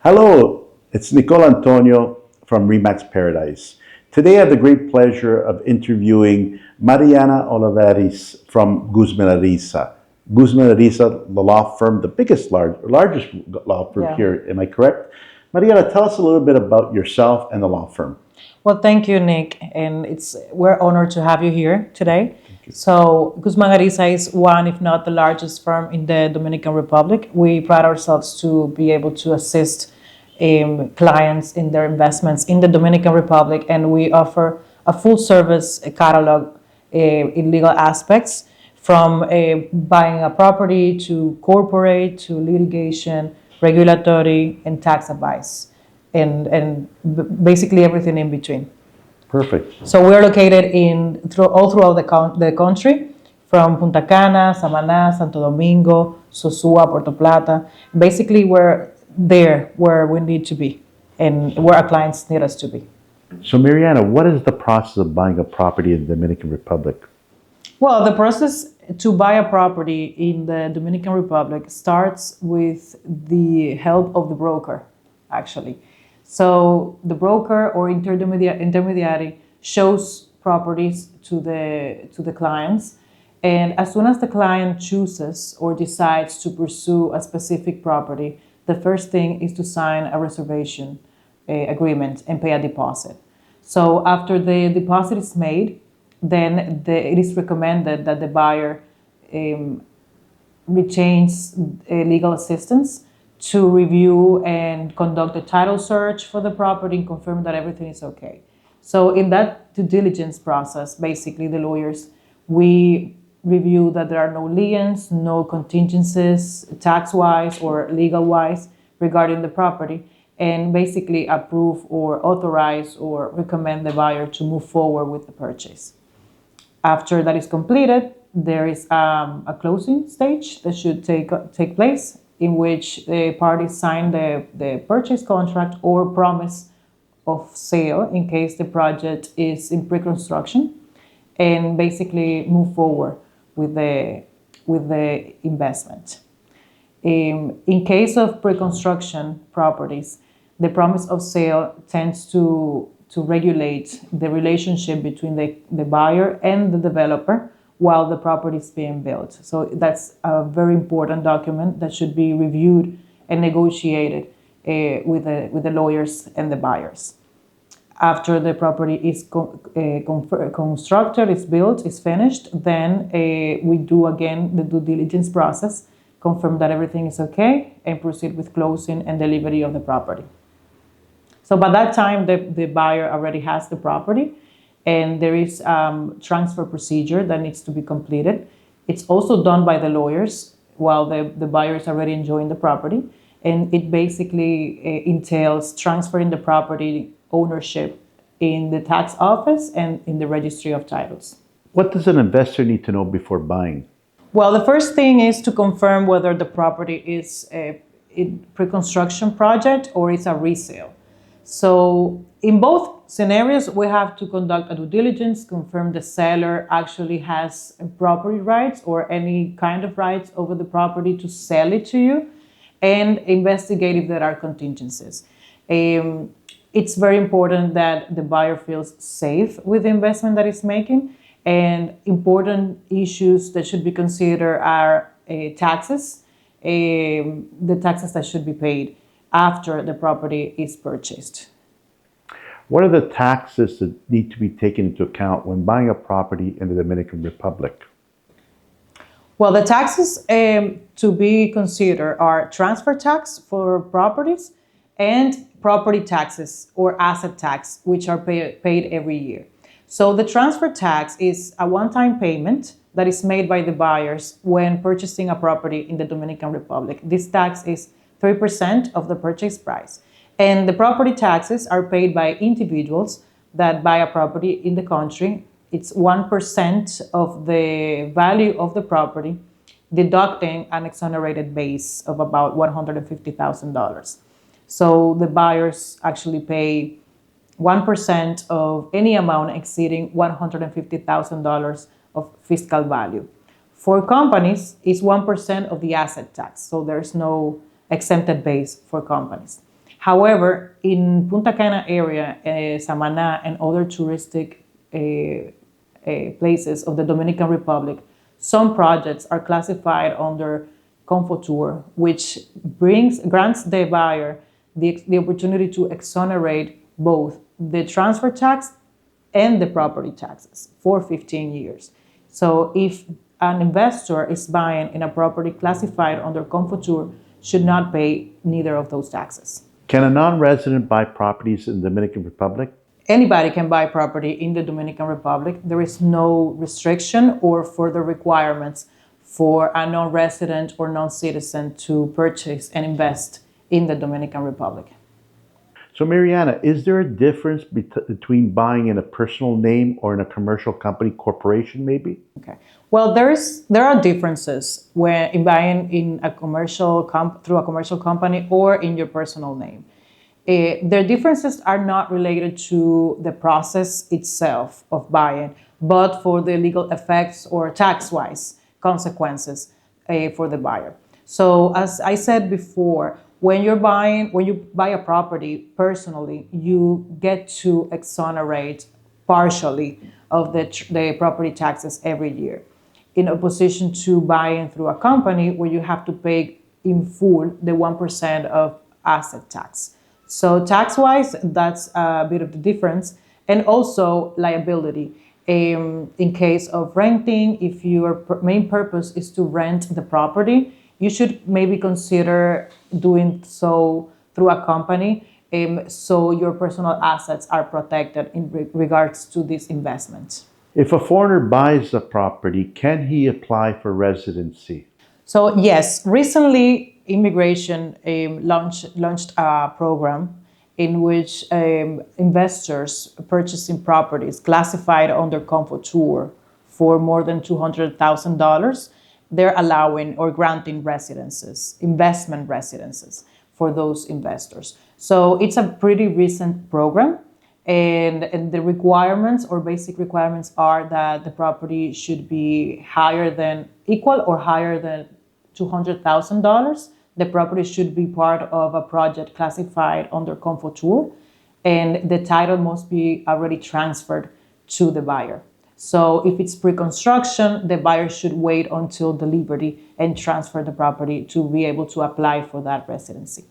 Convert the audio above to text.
Hello, it's Nicola Antonio from Remax Paradise. Today I have the great pleasure of interviewing Mariana Olivares from Guzman Ariza. Guzman Ariza, the law firm, the largest law firm Yeah. here, am I correct? Mariana, tell us a little bit about yourself and the law firm. Well, thank you, Nick, and we're honored to have you here today. So, Guzman Ariza is one, if not the largest firm in the Dominican Republic. We pride ourselves to be able to assist clients in their investments in the Dominican Republic, and we offer a full service catalog in legal aspects, from buying a property to corporate to litigation, regulatory, and tax advice, and basically everything in between. Perfect. So we're located all throughout the country, from Punta Cana, Samaná, Santo Domingo, Sosúa, Puerto Plata. Basically, we're there where we need to be and where our clients need us to be. So, Mariana, what is the process of buying a property in the Dominican Republic? Well, the process to buy a property in the Dominican Republic starts with the help of the broker, actually. So the broker or intermediary shows properties to the clients, and as soon as the client chooses or decides to pursue a specific property, the first thing is to sign a reservation agreement and pay a deposit. So after the deposit is made, then it is recommended that the buyer retains legal assistance to review and conduct a title search for the property and confirm that everything is okay. So in that due diligence process, basically the lawyers, we review that there are no liens, no contingencies, tax-wise or legal-wise, regarding the property, and basically approve or authorize or recommend the buyer to move forward with the purchase. After that is completed, there is a closing stage that should take place, in which the parties sign the purchase contract or promise of sale in case the project is in pre-construction, and basically move forward with the investment. In case of pre-construction properties, the promise of sale tends to regulate the relationship between the buyer and the developer while the property is being built. So that's a very important document that should be reviewed and negotiated with the lawyers and the buyers. After the property is constructed, is built, is finished, then we do again the due diligence process, confirm that everything is okay, and proceed with closing and delivery of the property. So by that time, the buyer already has the property, and there is transfer procedure that needs to be completed. It's also done by the lawyers while the buyer is already enjoying the property, and it basically entails transferring the property ownership in the tax office and in the registry of titles. What does an investor need to know before buying? Well, the first thing is to confirm whether the property is a pre-construction project or it's a resale. So in both scenarios, we have to conduct a due diligence, confirm the seller actually has property rights or any kind of rights over the property to sell it to you, and investigate if there are contingencies. It's very important that the buyer feels safe with the investment that it's making, and important issues that should be considered are taxes, the taxes that should be paid after the property is purchased. What are the taxes that need to be taken into account when buying a property in the Dominican Republic? Well, the taxes to be considered are transfer tax for properties and property taxes or asset tax, which are paid every year. So the transfer tax is a one-time payment that is made by the buyers when purchasing a property in the Dominican Republic. This tax is 3% of the purchase price. And the property taxes are paid by individuals that buy a property in the country. It's 1% of the value of the property, deducting an exonerated base of about $150,000. So the buyers actually pay 1% of any amount exceeding $150,000 of fiscal value. For companies, it's 1% of the asset tax, so there's no exempted base for companies. However, in Punta Cana area, Samaná, and other touristic places of the Dominican Republic, some projects are classified under Confotur, which grants the buyer the opportunity to exonerate both the transfer tax and the property taxes for 15 years. So if an investor is buying in a property classified under Confotur, should not pay neither of those taxes. Can a non-resident buy properties in the Dominican Republic? Anybody can buy property in the Dominican Republic. There is no restriction or further requirements for a non-resident or non-citizen to purchase and invest in the Dominican Republic. So Mariana, is there a difference between buying in a personal name or in a commercial company corporation maybe? Okay. Well, there are differences when in buying in a through a commercial company or in your personal name. The differences are not related to the process itself of buying, but for the legal effects or tax-wise consequences for the buyer. So as I said before, when you buy a property personally, you get to exonerate partially of the property taxes every year, in opposition to buying through a company where you have to pay in full the 1% of asset tax. So tax-wise, that's a bit of the difference. And also liability. In case of renting, if your main purpose is to rent the property, you should maybe consider doing so through a company, so your personal assets are protected in regards to this investment. If a foreigner buys a property, can he apply for residency? So yes, recently immigration launched a program in which investors purchasing properties classified under Confotur for more than $200,000, they're allowing or granting residences, investment residences for those investors. So it's a pretty recent program, and the requirements or basic requirements are that the property should be equal or higher than $200,000. The property should be part of a project classified under Confotur, and the title must be already transferred to the buyer. So if it's pre-construction, the buyer should wait until delivery and transfer the property to be able to apply for that residency.